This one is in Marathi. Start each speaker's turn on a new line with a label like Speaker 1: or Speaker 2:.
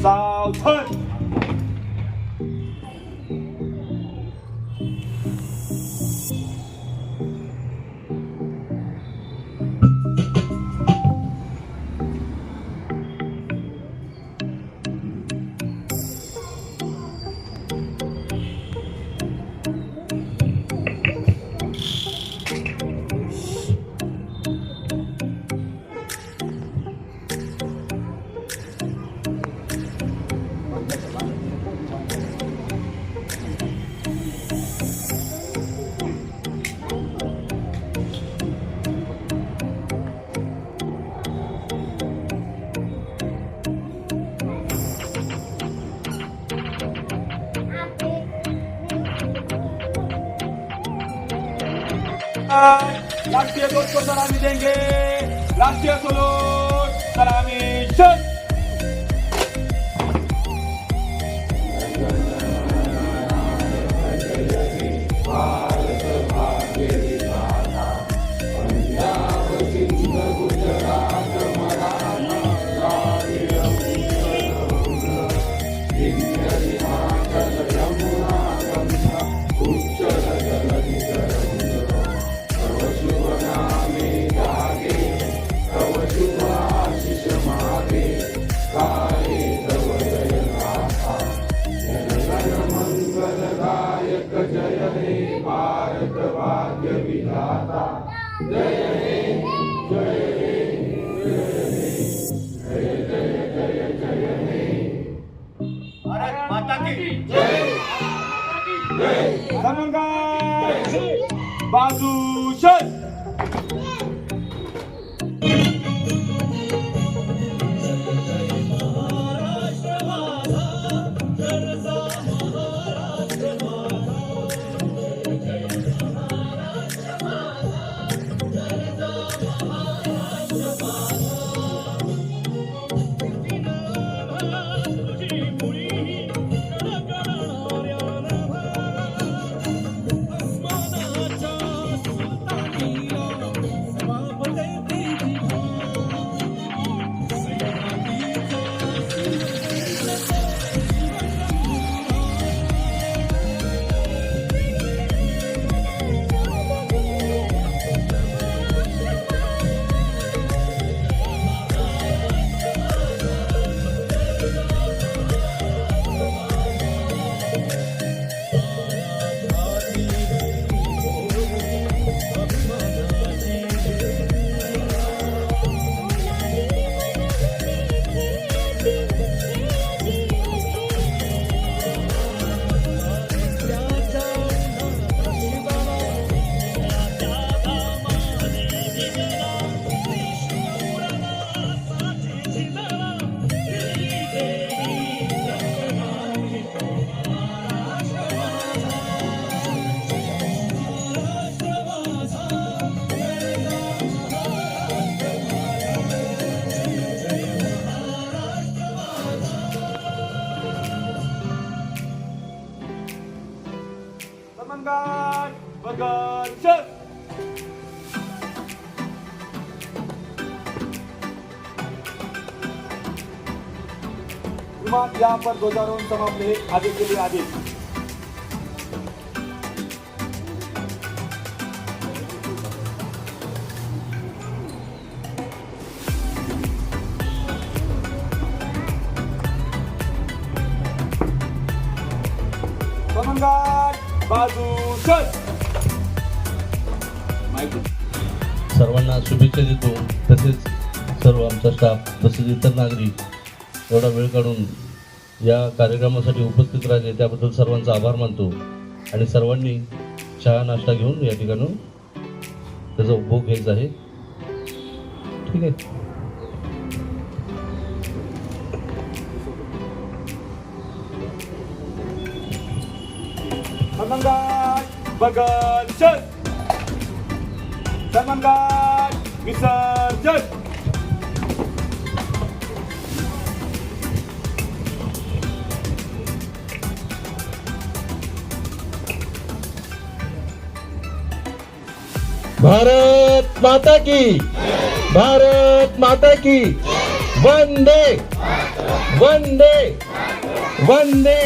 Speaker 1: सावधान. राष्ट्रीय ध्वज को सलामी देंगे. राष्ट्रीय सलूट. सलामी चल. बाजू चल. बगल चल. यहाँ पर ध्वजारोहण समाप्त है. आगे के लिए आदेश. बाजू चल.
Speaker 2: सर्वांना शुभेच्छा देतो. तसेच सर्व आमचा स्टाफ तसेच इतर नागरिक एवढा वेळ काढून या कार्यक्रमासाठी उपस्थित राहिले त्याबद्दल सर्वांचा आभार मानतो. आणि सर्वांनी चहा नाश्ता घेऊन या ठिकाणून त्याचा उपभोग घ्यायचा आहे. ठीक आहे.
Speaker 1: बगल चल. विसर्जन.
Speaker 3: भारत माता की, भारत माता की, वंदे वंदे वंदे